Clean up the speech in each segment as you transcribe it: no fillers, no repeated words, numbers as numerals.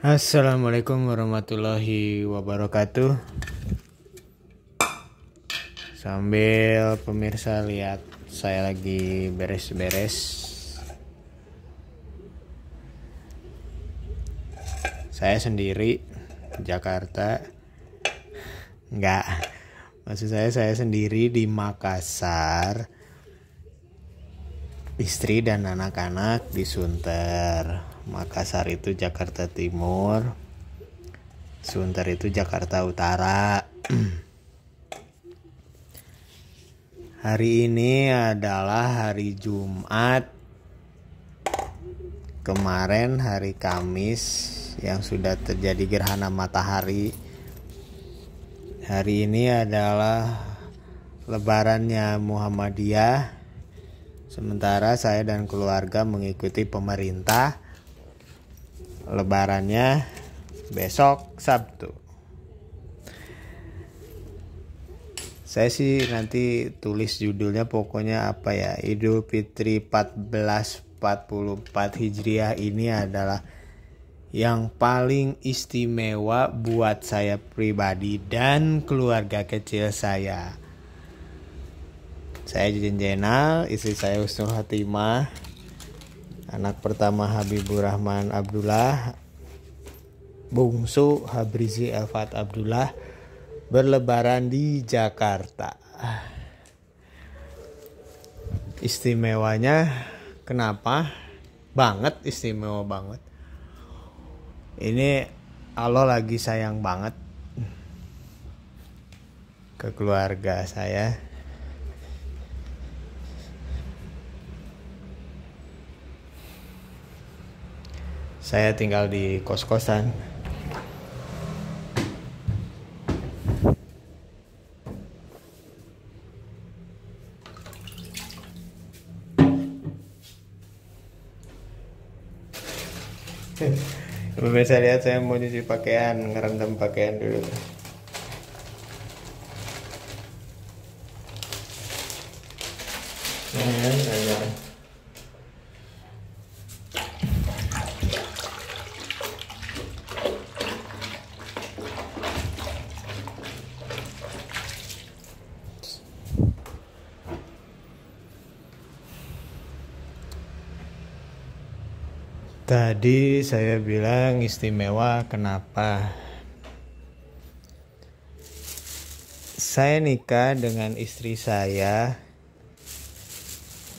Assalamualaikum warahmatullahi wabarakatuh. Sambil pemirsa lihat saya lagi beres-beres, saya sendiri di Jakarta. Enggak, maksud saya sendiri di Makassar. Istri dan anak-anak di Sunter. Makassar itu Jakarta Timur, Sunter itu Jakarta Utara. Hari ini adalah hari Jumat. Kemarin hari Kamis yang sudah terjadi gerhana matahari. Hari ini adalah lebarannya Muhammadiyah. Sementara saya dan keluarga mengikuti pemerintah. Lebarannya besok Sabtu. Saya sih nanti tulis judulnya pokoknya apa ya, Idul Fitri 1444 Hijriah ini adalah yang paling istimewa buat saya pribadi dan keluarga kecil saya. Saya Jin Jenal, istri saya Husnul Hatimah, anak pertama Habibur Rahman Abdullah, bungsu Habrizi Elfat Abdullah, berlebaran di Jakarta. Istimewanya kenapa? Banget, istimewa banget. Ini Allah lagi sayang banget ke keluarga saya. Saya tinggal di kos-kosan. Pemirsa lihat, saya mau nyuci pakaian, ngerendam pakaian dulu. Tadi saya bilang istimewa kenapa? Saya nikah dengan istri saya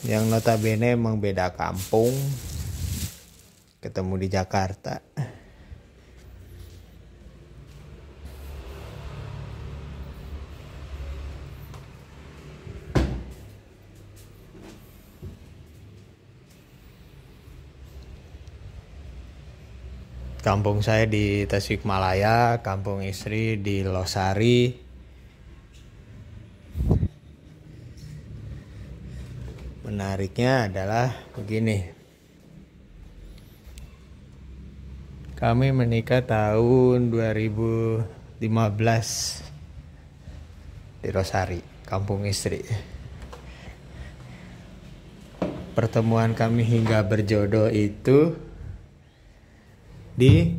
yang notabene emang beda kampung, ketemu di Jakarta. Kampung saya di Tasikmalaya, kampung istri di Losari. Menariknya adalah begini. Kami menikah tahun 2015 di Losari, kampung istri. Pertemuan kami hingga berjodoh itu di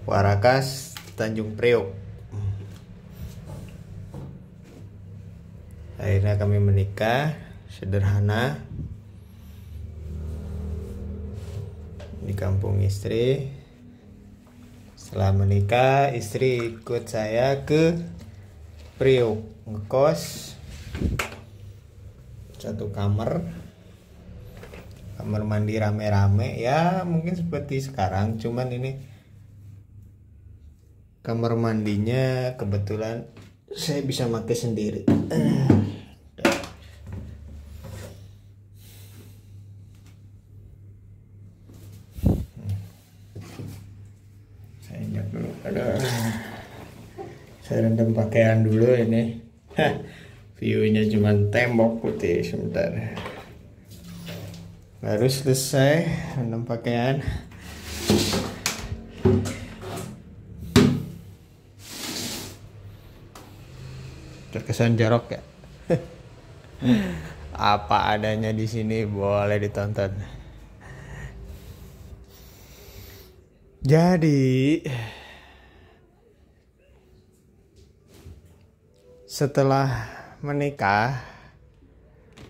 Warakas, Tanjung Priok. Akhirnya kami menikah sederhana di kampung istri. Setelah menikah, istri ikut saya ke Priok ngekos, satu kamar mandi rame-rame, ya mungkin seperti sekarang, cuman ini kamar mandinya kebetulan saya bisa pakai sendiri. Saya injak dulu. Saya rendam pakaian dulu ini. View-nya cuman tembok putih. Sebentar. Baru selesai rendam pakaian. Terkesan jorok ya. Apa adanya di sini, boleh ditonton. Jadi setelah menikah,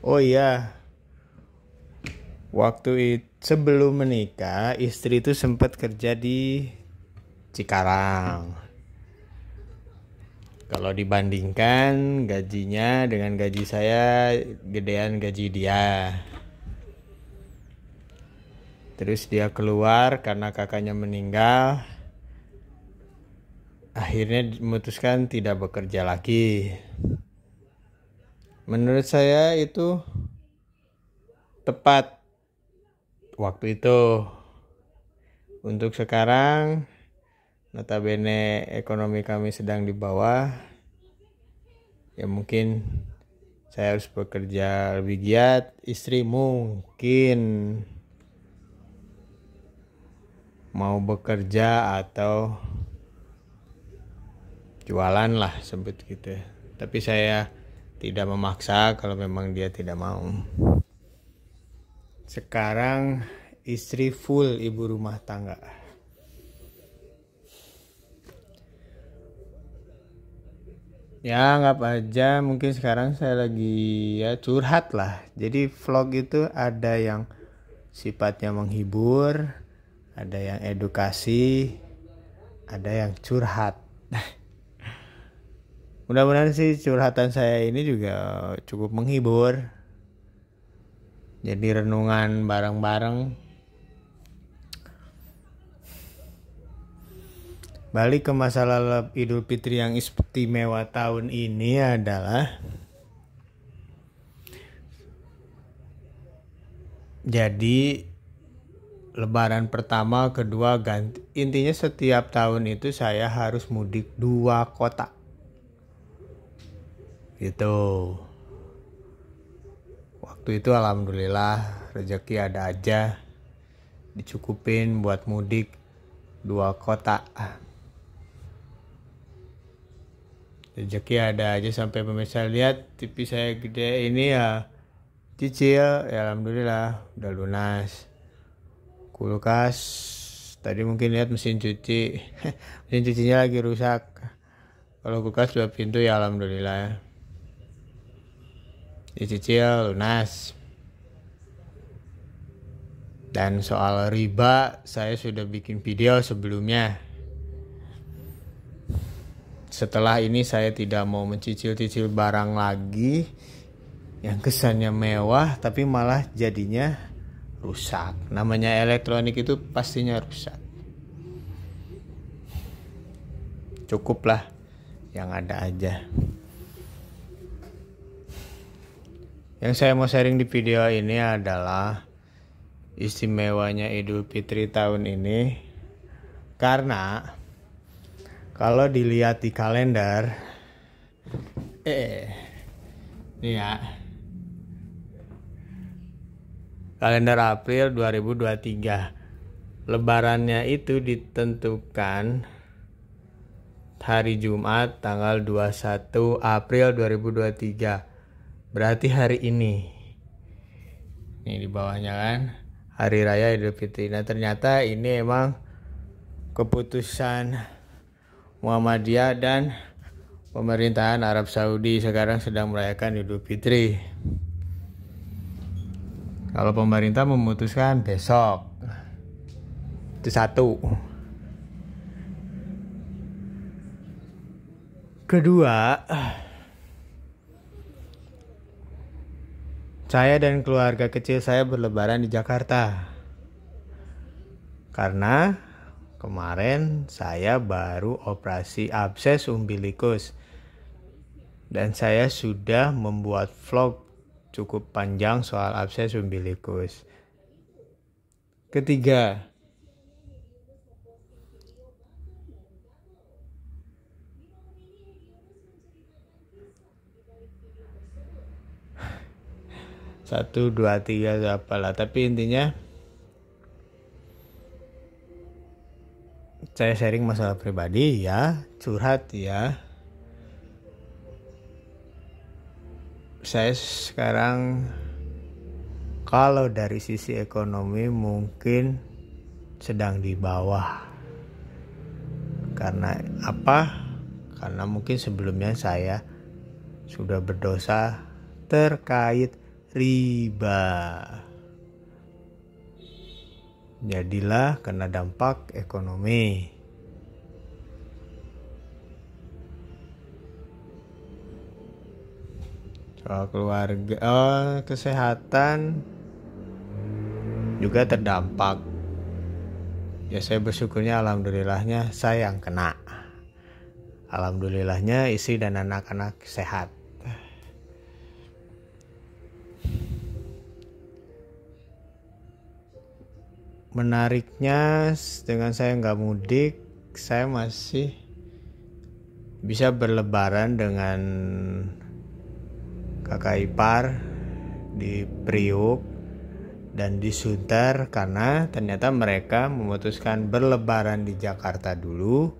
oh iya, sebelum menikah istri itu sempat kerja di Cikarang. Kalau dibandingkan gajinya dengan gaji saya, gedean gaji dia. Terus dia keluar karena kakaknya meninggal. Akhirnya memutuskan tidak bekerja lagi. Menurut saya itu tepat waktu itu. Untuk sekarang, notabene ekonomi kami sedang di bawah. Ya mungkin saya harus bekerja lebih giat. Istri mungkin mau bekerja atau jualan lah, sebut gitu. Tapi saya tidak memaksa kalau memang dia tidak mau. Sekarang istri full ibu rumah tangga. Ya anggap aja mungkin sekarang saya lagi ya curhat lah. Jadi vlog itu ada yang sifatnya menghibur, ada yang edukasi, ada yang curhat. Mudah-mudahan sih curhatan saya ini juga cukup menghibur. Jadi renungan bareng-bareng. Balik ke masalah Idul Fitri yang istimewa tahun ini adalah, jadi Lebaran pertama, kedua ganti. Intinya setiap tahun itu saya harus mudik 2 kota. Gitu. Waktu itu alhamdulillah rezeki ada aja. Dicukupin buat mudik 2 kota. Rezeki ada aja sampai pemirsa lihat TV saya gede ini ya cicil, ya alhamdulillah udah lunas. Kulkas tadi mungkin lihat mesin cuci mesin cucinya lagi rusak. Kalau kulkas 2 pintu ya alhamdulillah dicicil lunas. Dan soal riba saya sudah bikin video sebelumnya. Setelah ini saya tidak mau mencicil-cicil barang lagi yang kesannya mewah tapi malah jadinya rusak. Namanya elektronik itu pastinya rusak. Cukuplah yang ada aja. Yang saya mau sharing di video ini adalah istimewanya Idul Fitri tahun ini. Karena kalau dilihat di kalender, ini ya, kalender April 2023. Lebarannya itu ditentukan hari Jumat tanggal 21 April 2023. Berarti hari ini. Ini di bawahnya kan, Hari Raya Idul Fitri. Nah ternyata ini emang keputusan Muhammadiyah dan pemerintahan Arab Saudi sekarang sedang merayakan Idul Fitri. Kalau pemerintah memutuskan besok, itu satu. Kedua, saya dan keluarga kecil saya berlebaran di Jakarta. Karena kemarin saya baru operasi abses umbilikus. Dan saya sudah membuat vlog cukup panjang soal abses umbilikus. Ketiga, satu, dua, tiga, apalah. Tapi intinya saya sharing masalah pribadi ya, curhat ya. Saya sekarang kalau dari sisi ekonomi mungkin sedang di bawah. Karena apa? Karena mungkin sebelumnya saya sudah berdosa terkait riba. Jadilah kena dampak ekonomi. Soal keluarga, kesehatan juga terdampak. Ya saya bersyukurnya, alhamdulillahnya saya yang kena. Alhamdulillahnya istri dan anak-anak sehat. Menariknya dengan saya nggak mudik, saya masih bisa berlebaran dengan kakak ipar di Priuk dan di Sunter, karena ternyata mereka memutuskan berlebaran di Jakarta dulu.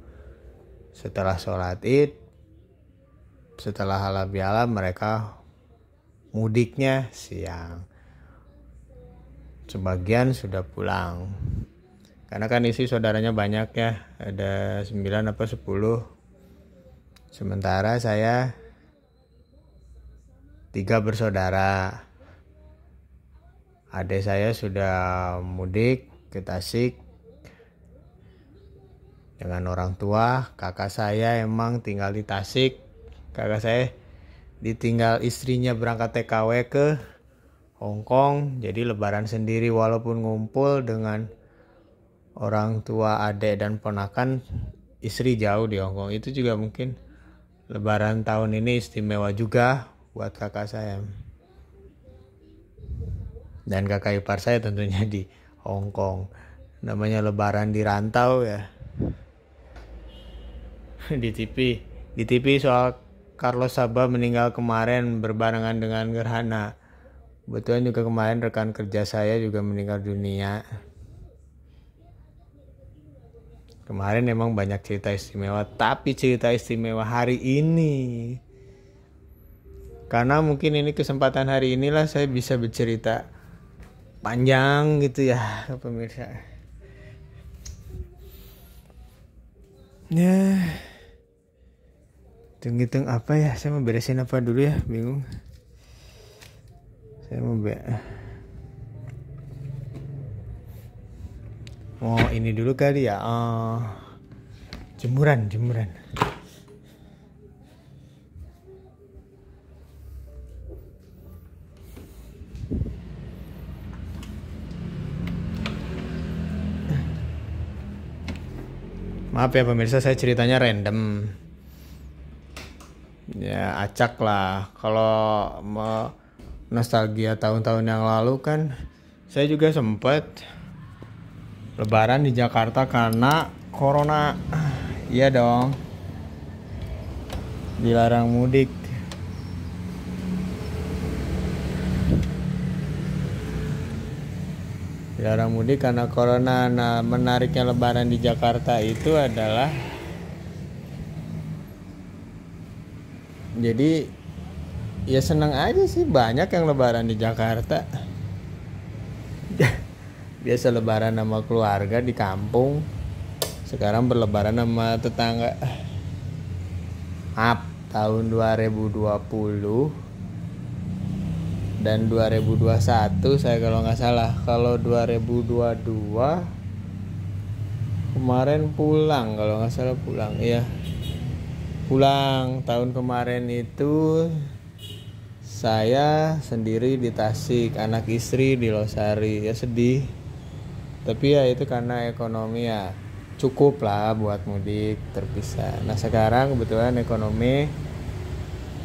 Setelah sholat id, setelah halal bihalal, mereka mudiknya siang. Sebagian sudah pulang. Karena kan isi saudaranya banyak ya, ada 9 apa 10. Sementara saya 3 bersaudara. Adik saya sudah mudik ke Tasik dengan orang tua. Kakak saya emang tinggal di Tasik. Kakak saya ditinggal istrinya berangkat TKW ke Hong Kong. Jadi lebaran sendiri, walaupun ngumpul dengan orang tua, adik dan ponakan, istri jauh di Hong Kong. Itu juga mungkin lebaran tahun ini istimewa juga buat kakak saya. Dan kakak ipar saya tentunya di Hong Kong. Namanya lebaran di rantau ya. Di TV soal Carlos Sabaah meninggal kemarin berbarengan dengan gerhana. Kebetulan juga kemarin rekan kerja saya juga meninggal dunia. Kemarin memang banyak cerita istimewa, tapi cerita istimewa hari ini, karena mungkin ini kesempatan hari inilah saya bisa bercerita panjang gitu ya ke pemirsa. Ya, hitung-hitung apa ya, saya mau beresin apa dulu ya, bingung. Saya mau ini dulu kali ya, jemuran. Maaf ya pemirsa, saya ceritanya random. Ya acak lah. Kalau mau nostalgia tahun-tahun yang lalu kan, saya juga sempat lebaran di Jakarta karena corona. Iya dong, dilarang mudik. Dilarang mudik karena corona. Nah, menariknya lebaran di Jakarta itu adalah, jadi ya senang aja sih, banyak yang lebaran di Jakarta. Biasa lebaran sama keluarga di kampung, sekarang berlebaran sama tetangga. Maaf, tahun 2020 dan 2021 saya kalau nggak salah. Kalau 2022 kemarin pulang, kalau nggak salah pulang. Iya, pulang tahun kemarin itu saya sendiri di Tasik, anak istri di Losari. Ya sedih, tapi ya itu karena ekonomi ya cukup lah buat mudik terpisah. Nah sekarang kebetulan ekonomi,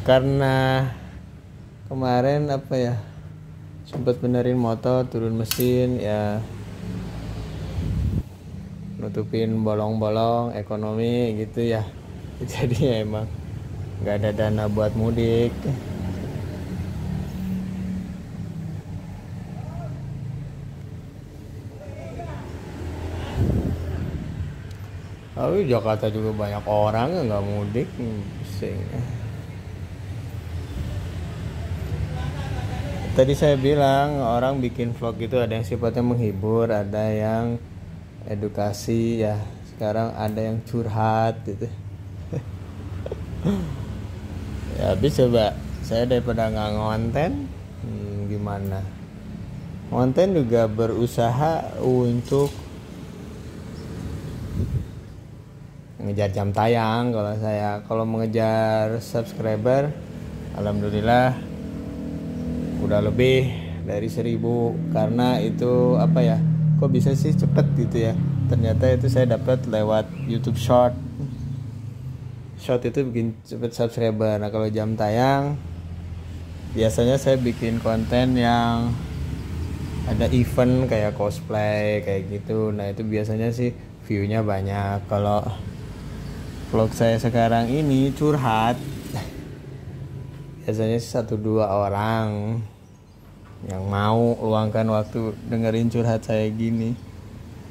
karena kemarin apa ya, sempat benerin motor, turun mesin ya, nutupin bolong-bolong ekonomi gitu ya. Jadi ya emang nggak ada dana buat mudik. Tapi Jakarta juga banyak orang yang nggak mudik, pusing. Tadi saya bilang orang bikin vlog itu ada yang sifatnya menghibur, ada yang edukasi ya. sekarang ada yang curhat gitu. Ya habis coba saya daripada nggak ngonten, gimana? Ngonten juga berusaha untuk ngejar jam tayang. Kalau mengejar subscriber, alhamdulillah udah lebih dari 1000. Karena itu apa ya, kok bisa sih cepet gitu ya, ternyata itu saya dapat lewat YouTube Short itu bikin cepet subscriber. Nah kalau jam tayang biasanya saya bikin konten yang ada event kayak cosplay kayak gitu. Nah itu biasanya sih viewnya banyak. Kalau vlog saya sekarang ini curhat, biasanya 1-2 orang yang mau luangkan waktu dengerin curhat saya gini.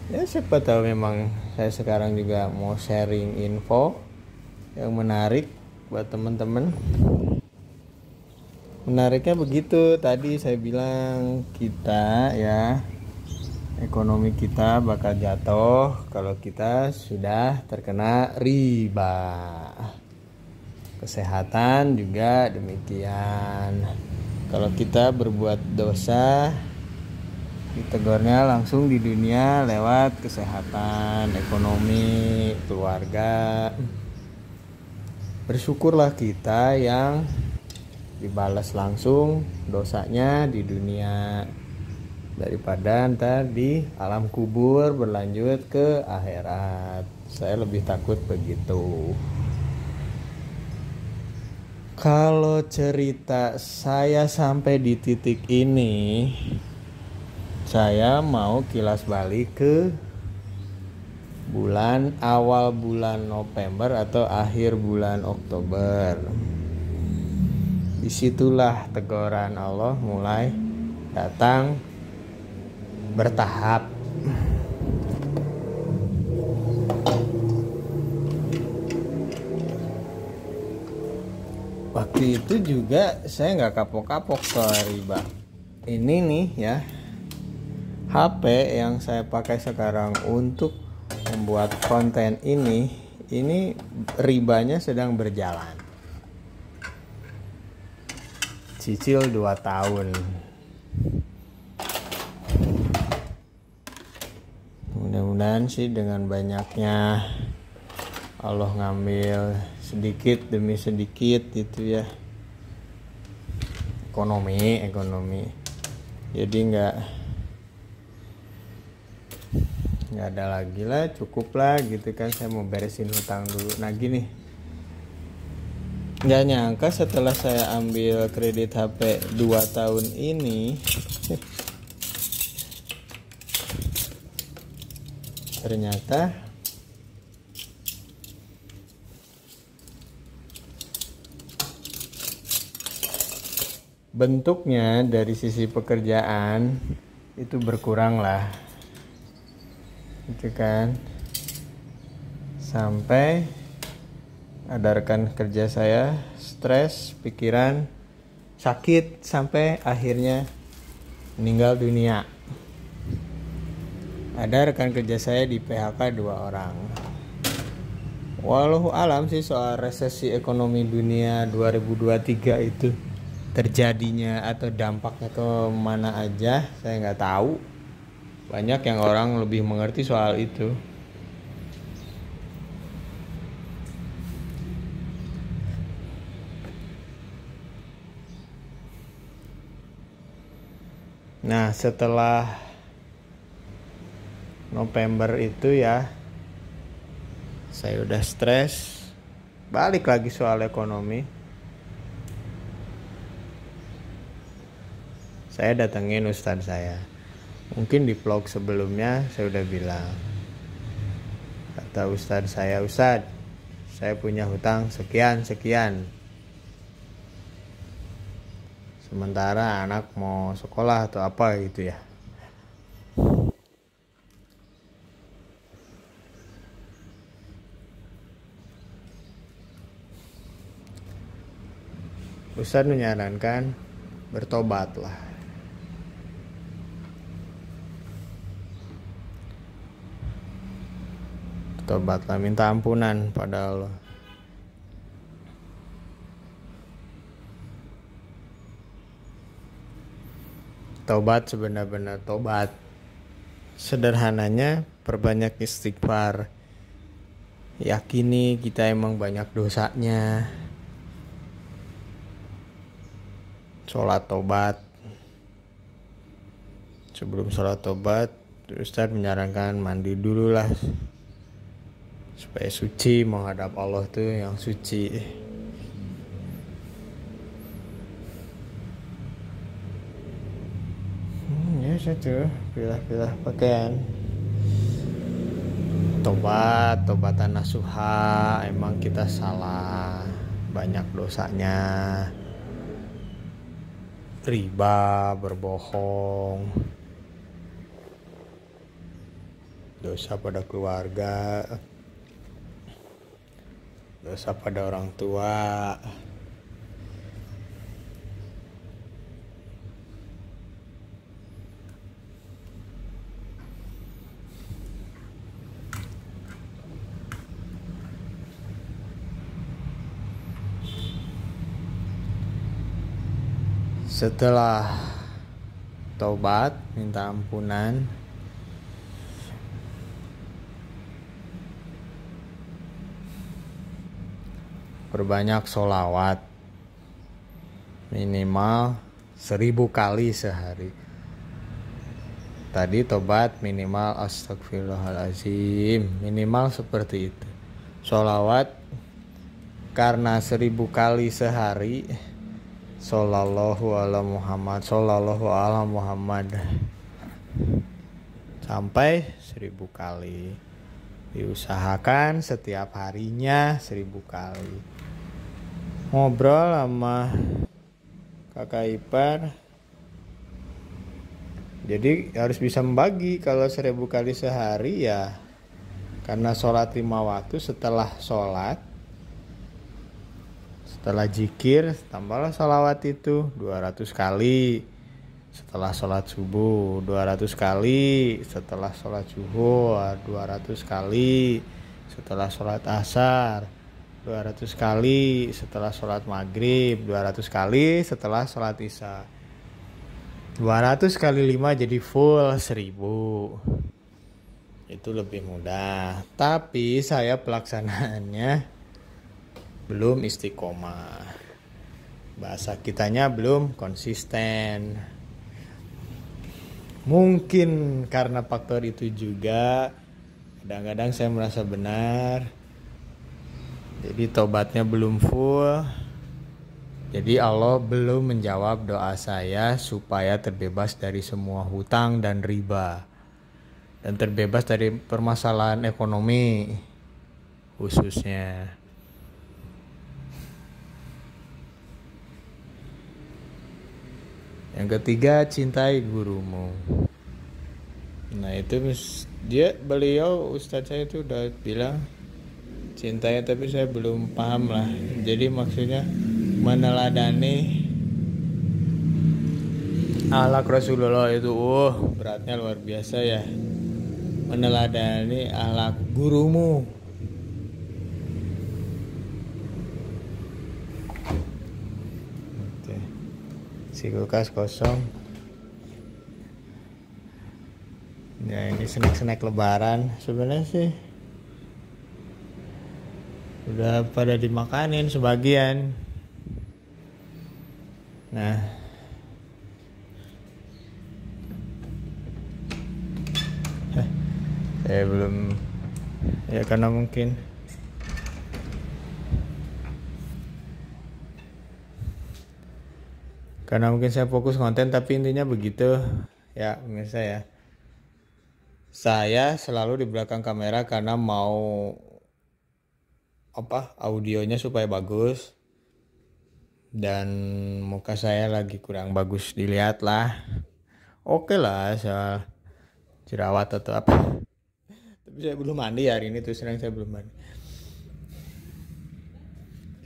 Ya siapa tahu memang saya sekarang juga mau sharing info yang menarik buat teman-teman. Menariknya begitu, tadi saya bilang kita ya, ekonomi kita bakal jatuh kalau kita sudah terkena riba. Kesehatan juga demikian. Kalau kita berbuat dosa, ditegurnya langsung di dunia lewat kesehatan, ekonomi, keluarga. Bersyukurlah kita yang dibalas langsung dosanya di dunia, daripada ntar di alam kubur berlanjut ke akhirat. Saya lebih takut begitu. Kalau cerita saya sampai di titik ini, saya mau kilas balik ke awal bulan November atau akhir bulan Oktober. Disitulah teguran Allah mulai datang bertahap. Waktu itu juga saya nggak kapok-kapok soal riba. Ini nih ya, HP yang saya pakai sekarang untuk membuat konten ini ribanya sedang berjalan. Cicil 2 tahun. Mudah-mudahan sih dengan banyaknya Allah ngambil sedikit demi sedikit gitu ya, ekonomi. Jadi nggak ada lagi lah, cukup lah gitu kan. Saya mau beresin hutang dulu. Nah gini, nggak nyangka setelah saya ambil kredit HP 2 tahun ini, ternyata bentuknya dari sisi pekerjaan itu berkurang lah, gitu kan. Sampai ada rekan kerja saya stres, pikiran, sakit, sampai akhirnya meninggal dunia. Ada rekan kerja saya di PHK 2 orang. Wallahu alam sih soal resesi ekonomi dunia 2023 itu terjadinya atau dampaknya ke mana aja, saya nggak tahu. Banyak yang orang lebih mengerti soal itu. Nah setelah November itu ya, saya udah stres, balik lagi soal ekonomi. Saya datengin ustadz saya. Mungkin di vlog sebelumnya saya udah bilang. Kata ustadz saya, "Ustadz, saya punya hutang sekian. Sementara anak mau sekolah atau apa gitu ya." Ustadz menyarankan bertobatlah. Tobatlah, minta ampunan pada Allah. Tobat sebenar-benar tobat. Sederhananya perbanyak istighfar. Yakini kita emang banyak dosanya. Sholat tobat. Sebelum sholat tobat, Ustadz menyarankan mandi dulu lah, supaya suci menghadap Allah tuh yang suci. Ya satu, pilah-pilah pakaian. Tobatan nasuha, emang kita salah, banyak dosanya. Riba, berbohong, dosa pada keluarga, dosa pada orang tua. Setelah taubat, minta ampunan, perbanyak sholawat, minimal 1000 kali sehari. Tadi tobat minimal astagfirullahaladzim, minimal seperti itu. Sholawat karena 1000 kali sehari. Sallallahu ala Muhammad, sallallahu ala Muhammad, sampai 1000 kali. Diusahakan setiap harinya 1000 kali. Ngobrol sama kakak ipar, jadi harus bisa membagi. Kalau 1000 kali sehari ya, karena sholat 5 waktu, setelah sholat, setelah zikir, tambahlah sholawat itu 200 kali. Setelah sholat subuh 200 kali. Setelah sholat zuhur 200 kali. Setelah sholat asar 200 kali. Setelah sholat maghrib 200 kali. Setelah sholat isya 200 kali 5 jadi full 1000. Itu lebih mudah. Tapi saya pelaksanaannya belum istiqomah, bahasa kitanya belum konsisten. Mungkin karena faktor itu juga, kadang-kadang saya merasa benar, jadi tobatnya belum full. Jadi Allah belum menjawab doa saya supaya terbebas dari semua hutang dan riba, dan terbebas dari permasalahan ekonomi khususnya. Yang ketiga, cintai gurumu. Nah itu beliau ustadz saya itu udah bilang cintai, tapi saya belum paham lah. Jadi maksudnya meneladani akhlak Rasulullah itu, beratnya luar biasa ya. Meneladani akhlak gurumu. Si kulkas kosong. Ya ini snack lebaran. Sebenarnya sih udah pada dimakanin sebagian. Nah, saya belum, ya karena mungkin saya fokus konten, tapi intinya begitu ya pemirsa ya. Saya selalu di belakang kamera karena mau audionya supaya bagus, dan muka saya lagi kurang bagus dilihat lah. Oke lah, soal jerawat atau apa. Tapi saya belum mandi hari ini, terus terang saya belum mandi.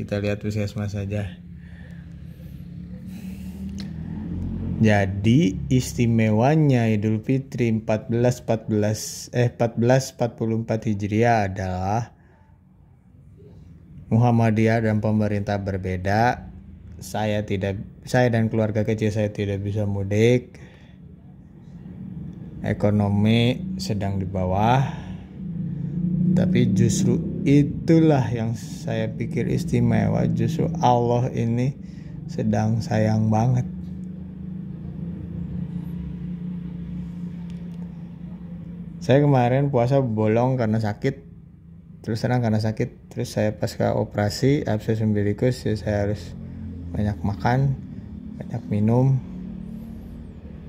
Kita lihat puskesmas saja. Jadi istimewanya Idul Fitri 1444 Hijriah adalah Muhammadiyah dan pemerintah berbeda. Saya dan keluarga kecil saya tidak bisa mudik. Ekonomi sedang di bawah. Tapi justru itulah yang saya pikir istimewa. Justru Allah ini sedang sayang banget. Saya kemarin puasa bolong karena sakit. Terus saya pasca operasi abses umbilikus, ya saya harus banyak makan, banyak minum.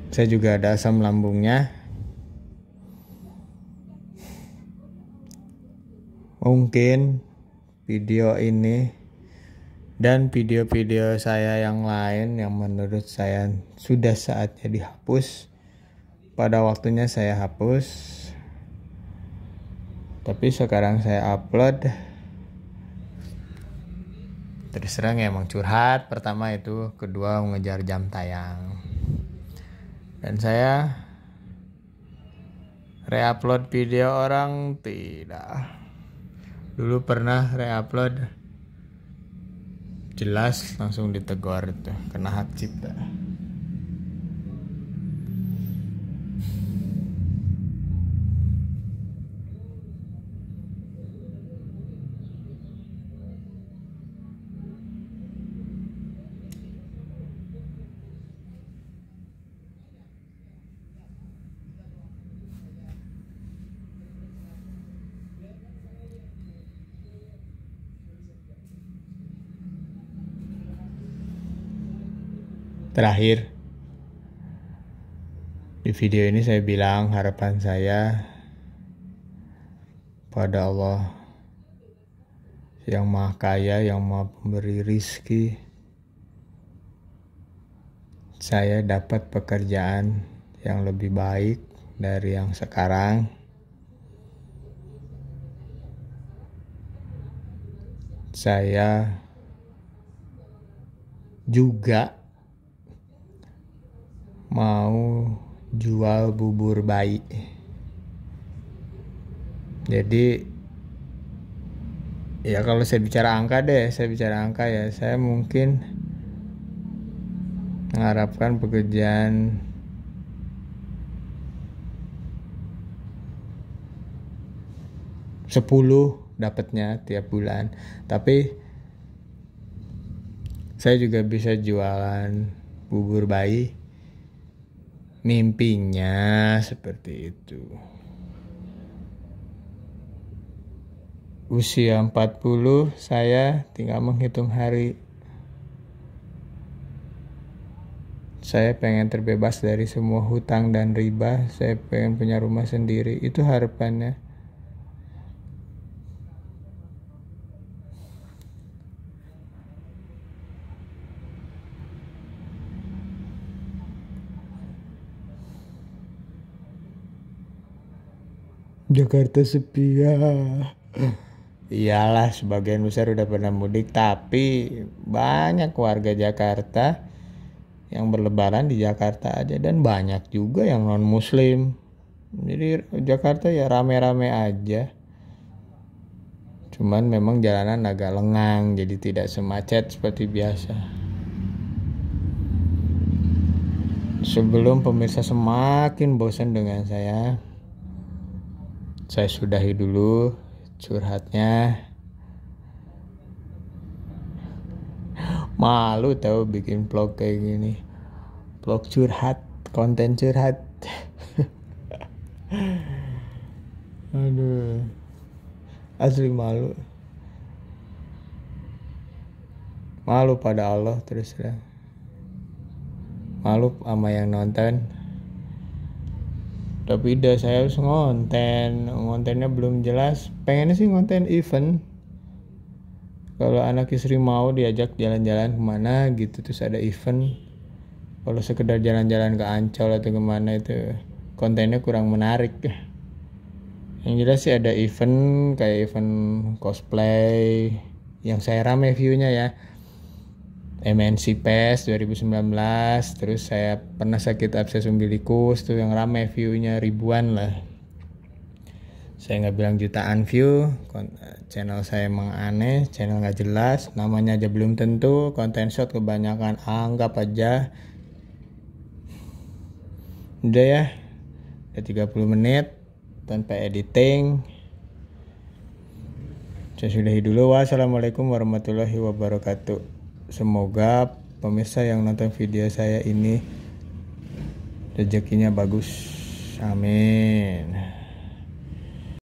Saya juga ada asam lambungnya. Mungkin video ini dan video-video saya yang lain yang menurut saya sudah saatnya dihapus, pada waktunya saya hapus. Tapi sekarang saya upload. Terus terang emang curhat pertama itu, kedua mengejar jam tayang. Dan saya reupload video orang tidak. Dulu pernah reupload, jelas langsung ditegur itu, kena hak cipta. Terakhir, di video ini saya bilang harapan saya pada Allah yang Maha Kaya, yang Maha Pemberi rizki, saya dapat pekerjaan yang lebih baik dari yang sekarang. Saya juga mau jual bubur bayi. Jadi ya kalau saya bicara angka ya, saya mungkin mengharapkan pekerjaan $10 dapatnya tiap bulan. Tapi saya juga bisa jualan bubur bayi. Mimpinya seperti itu. Usia 40, saya tinggal menghitung hari. Saya pengen terbebas dari semua hutang dan riba. Saya pengen punya rumah sendiri. Itu harapannya. Jakarta sepi ya. Iyalah, sebagian besar udah pernah mudik, tapi banyak warga Jakarta yang berlebaran di Jakarta aja, dan banyak juga yang non muslim. Jadi Jakarta ya rame-rame aja. Cuman memang jalanan agak lengang, jadi tidak semacet seperti biasa. Sebelum pemirsa semakin bosan dengan saya sudahi dulu curhatnya. Malu tahu bikin vlog kayak gini, vlog curhat, konten curhat. Aduh, asli malu pada Allah, terus terang malu sama yang nonton. Tapi udah, saya harus ngontennya belum jelas. Pengennya sih ngonten event, kalau anak istri mau diajak jalan-jalan kemana gitu, terus ada event. Kalau sekedar jalan-jalan ke Ancol atau kemana, itu kontennya kurang menarik. Yang jelas sih ada event, kayak event cosplay yang saya rame viewnya ya. MNC PES 2019. Terus saya pernah sakit abses umbilikus tuh yang rame viewnya ribuan lah. Saya nggak bilang jutaan view. Channel saya emang aneh, channel nggak jelas, namanya aja belum tentu, konten short kebanyakan, anggap aja. Udah ya, udah 30 menit tanpa editing. Saya sudahi dulu. Wassalamualaikum warahmatullahi wabarakatuh. Semoga pemirsa yang nonton video saya ini rezekinya bagus. Amin.